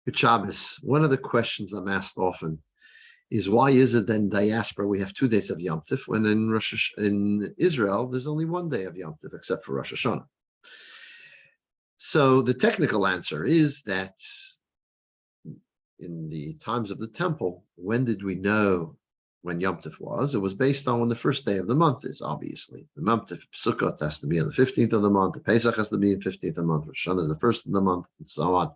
Good Shabbos. One of the questions I'm asked often is why is it then diaspora we have 2 days of Yom Tif when in Israel there's only 1 day of Yom Tif except for Rosh Hashanah? So the technical answer is that in the times of the temple, when did we know when Yom Tif was? It was based on when the first day of the month is, obviously. The Yom Tif Sukkot has to be on the 15th of the month, the Pesach has to be on the 15th of the month, Rosh Hashanah is the first of the month, and so on.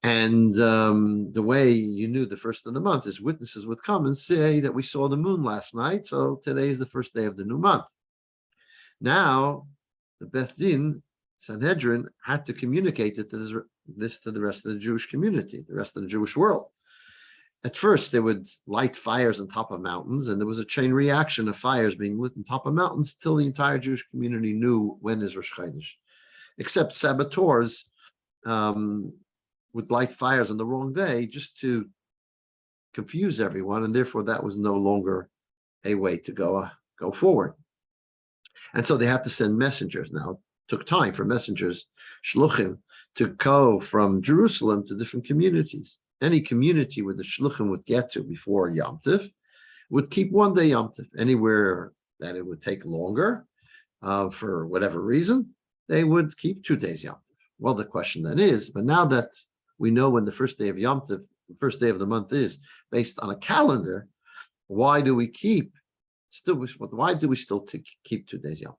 And the way you knew the first of the month is witnesses would come and say that we saw the moon last night, so today is the first day of the new month. Now, the Beth Din, Sanhedrin, had to communicate this to the rest of the Jewish community, the rest of the Jewish world. At first, they would light fires on top of mountains, and there was a chain reaction of fires being lit on top of mountains till the entire Jewish community knew when is Rosh Chodesh. Except saboteurs would light fires on the wrong day just to confuse everyone, and therefore that was no longer a way to go forward. And so they had to send messengers. Now, it took time for messengers, shluchim, to go from Jerusalem to different communities. Any community where the shluchim would get to before Yom Tif would keep 1 day Yom Tif. Anywhere that it would take longer, for whatever reason, they would keep 2 days Yom Tif. Well, the question then is, but now that we know when the first day of Yom Tif, the first day of the month is, based on a calendar, why do we still keep 2 days Yom Tif?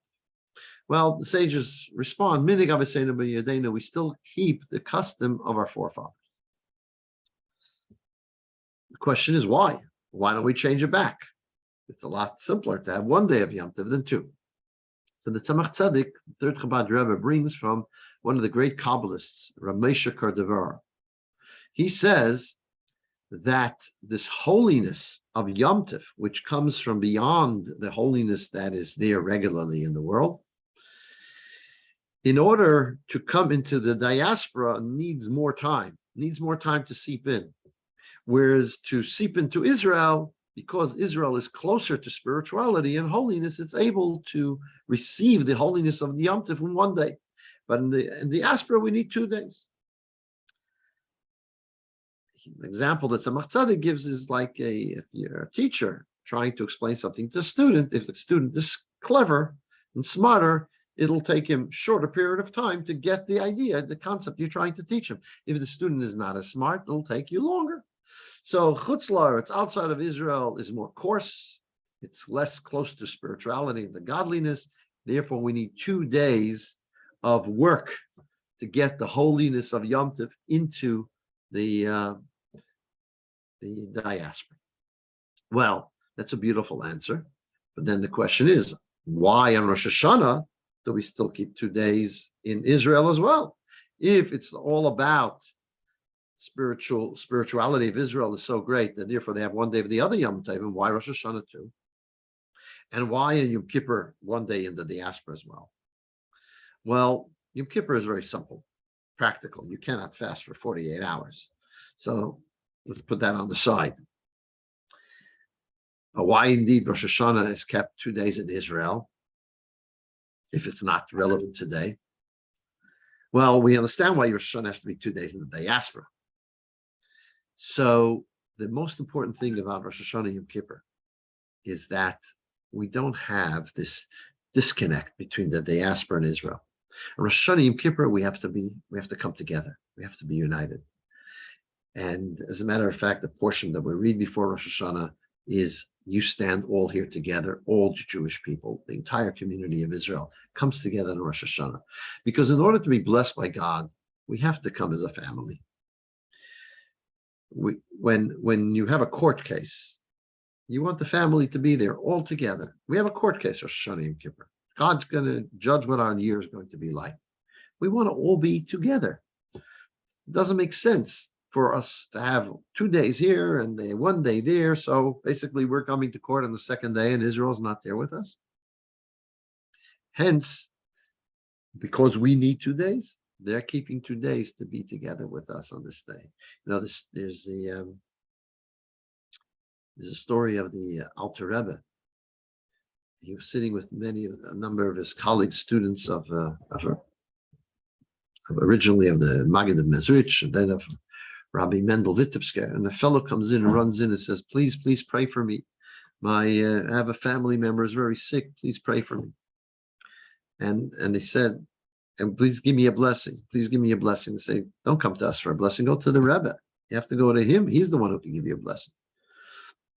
Well, the sages respond, we still keep the custom of our forefathers. The question is why? Why don't we change it back? It's a lot simpler to have 1 day of Yom Tif than 2. So the Tzemach Tzedek, the third Chabad Rebbe, brings from one of the great Kabbalists, Rabbi Schapiro. He says that this holiness of Yom Tif, which comes from beyond the holiness that is there regularly in the world, in order to come into the diaspora needs more time to seep in. Whereas to seep into Israel, because Israel is closer to spirituality and holiness, it's able to receive the holiness of the Yom Tif in 1 day. But in the diaspora, we need 2 days. The example that Tzemach Tzedek gives is like if you're a teacher trying to explain something to a student, if the student is clever and smarter, it'll take him a shorter period of time to get the idea, the concept you're trying to teach him. If the student is not as smart, it'll take you longer. So Chutz La'aretz, outside of Israel, is more coarse. It's less close to spirituality and the godliness. Therefore, we need 2 days of work to get the holiness of Yom Tif into the diaspora. Well, that's a beautiful answer. But then the question is, why on Rosh Hashanah do we still keep 2 days in Israel as well? If it's all about spirituality of Israel is so great that therefore they have 1 day of the other Yom Tov, and why Rosh Hashanah too? And why in Yom Kippur 1 day in the diaspora as well? Well, Yom Kippur is very simple, practical. You cannot fast for 48 hours. So let's put that on the side. Why indeed Rosh Hashanah is kept 2 days in Israel, if it's not relevant today? Well, we understand why Rosh Hashanah has to be 2 days in the diaspora. So the most important thing about Rosh Hashanah Yom Kippur is that we don't have this disconnect between the diaspora and Israel. On Rosh Hashanah Yom Kippur, we have to come together. We have to be united. And as a matter of fact, the portion that we read before Rosh Hashanah is, you stand all here together, all Jewish people, the entire community of Israel comes together in Rosh Hashanah. Because in order to be blessed by God, we have to come as a family. When you have a court case, you want the family to be there all together. We have a court case, Rosh Hashanah Yom Kippur. God's going to judge what our year is going to be like. We want to all be together. It doesn't make sense for us to have 2 days here and 1 day there. So basically we're coming to court on the second day and Israel's not there with us. Hence, because we need 2 days, they're keeping 2 days to be together with us on this day. You know, there's a story of the Alter Rebbe. He was sitting with a number of his colleagues, students originally of the Maggid of Mezrich, and then of Rabbi Mendel Vitebsker, and a fellow comes in and runs in and says, please pray for me. I have a family member who's very sick. Please pray for me. And they said, and please give me a blessing. Please give me a blessing. They say, don't come to us for a blessing. Go to the Rebbe. You have to go to him. He's the one who can give you a blessing.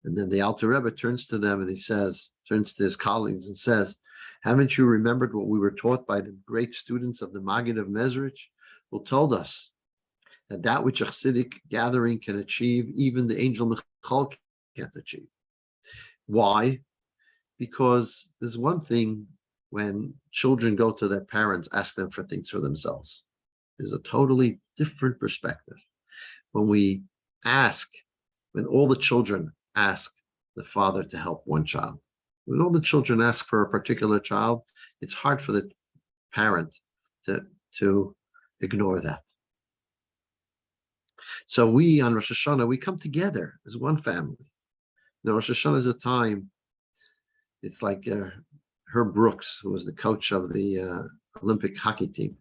And then the Alter Rebbe turns to them and he says, turns to his colleagues and says, haven't you remembered what we were taught by the great students of the Maggid of Mezrich, who told us that which a Chassidic gathering can achieve, even the angel Michal can't achieve. Why? Because there's one thing when children go to their parents, ask them for things for themselves. There's a totally different perspective. When we ask, when all the children ask the father to help one child, when all the children ask for a particular child, it's hard for the parent to ignore that. So we, on Rosh Hashanah, we come together as one family. Now, Rosh Hashanah is a time, it's like Herb Brooks, who was the coach of the Olympic hockey team.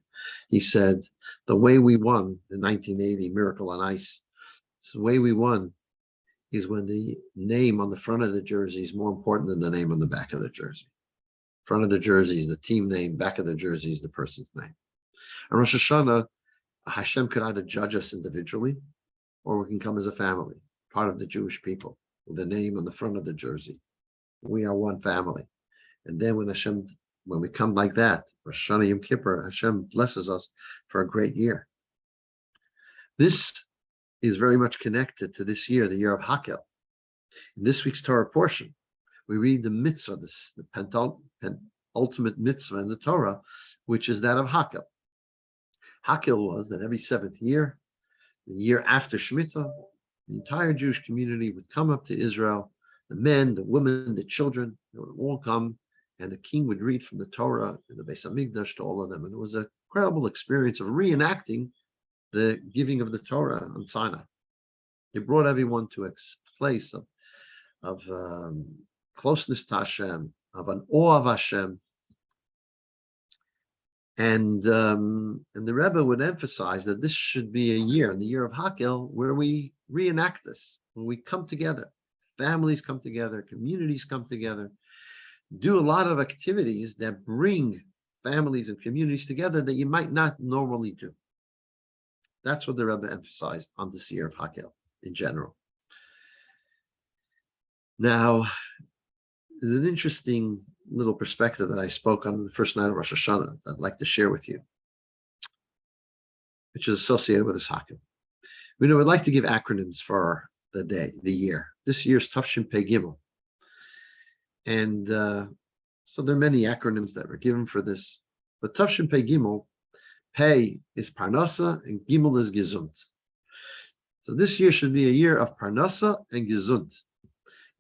He said, the way we won the 1980 Miracle on Ice, the way we won is when the name on the front of the jersey is more important than the name on the back of the jersey. Front of the jersey is the team name, back of the jersey is the person's name. On Rosh Hashanah, Hashem could either judge us individually, or we can come as a family, part of the Jewish people, with the name on the front of the jersey. We are one family. And then when we come like that, Rosh Hashanah Yom Kippur, Hashem blesses us for a great year. This is very much connected to this year, the year of Hakel. In this week's Torah portion, we read the mitzvah, the penultimate mitzvah in the Torah, which is that of Hakel. Hakel was that every seventh year, the year after Shemitah, the entire Jewish community would come up to Israel. The men, the women, the children, they would all come, and the king would read from the Torah in the Beis Hamikdash to all of them. And it was an incredible experience of reenacting the giving of the Torah on Sinai. It brought everyone to a place of closeness to Hashem, of an awe of Hashem. And the Rebbe would emphasize that this should be a year, the year of Hakel, where we reenact this, when we come together. Families come together, communities come together, do a lot of activities that bring families and communities together that you might not normally do. That's what the Rebbe emphasized on this year of Hakel in general. Now, there's an interesting little perspective that I spoke on the first night of Rosh Hashanah that I'd like to share with you, which is associated with this Hakel. We'd like to give acronyms for the day, the year. This year's Tafshin Pei Gimel. And so there are many acronyms that were given for this. But Tafshin Pei Gimel, Pei is Parnasa and Gimel is Gesund. So this year should be a year of Parnasa and Gesund.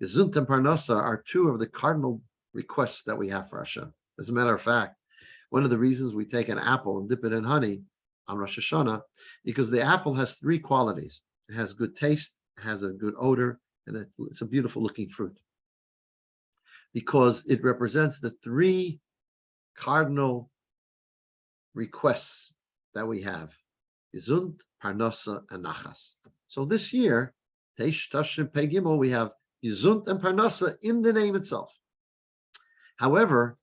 Gesund and Parnasa are two of the cardinal requests that we have for Hashem. As a matter of fact, one of the reasons we take an apple and dip it in honey on Rosh Hashanah, because the apple has three qualities. It has good taste, it has a good odor, and it's a beautiful looking fruit. Because it represents the three cardinal requests that we have: Gesund, Parnasa, and Nachas. So this year, Teish Tashim Pei Gimel, we have Gesund and Parnasa in the name itself. However,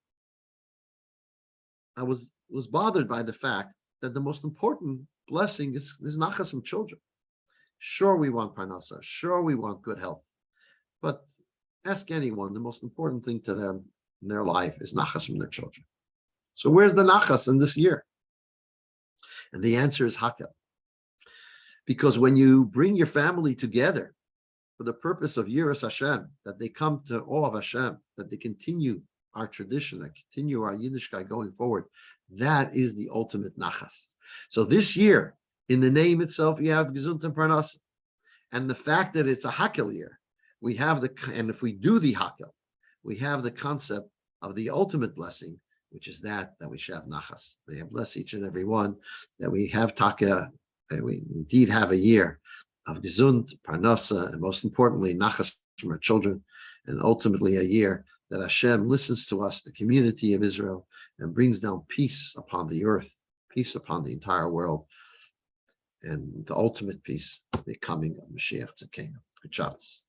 I was bothered by the fact that the most important blessing is Nachas from children. Sure, we want Parnasa. Sure, we want good health. But ask anyone, the most important thing to them in their life is Nachas from their children. So where's the Nachas in this year? And the answer is Hakel. Because when you bring your family together for the purpose of Yiras Hashem, that they come to awe of Hashem, that they continue our tradition, that continue our Yiddishkeit going forward, that is the ultimate Nachas. So this year, in the name itself, you have Gesund and Parnasa. And the fact that it's a Hakel year, we have and if we do the Hakel, we have the concept of the ultimate blessing, which is that we should have Nachas. May I bless each and every one, that we have Taka, that we indeed have a year of Gesund, Parnasa, and most importantly, Nachas from our children, and ultimately a year that Hashem listens to us, the community of Israel, and brings down peace upon the earth, peace upon the entire world. and the ultimate peace, the coming of Mashiach Tzidkenu. Good Shabbos.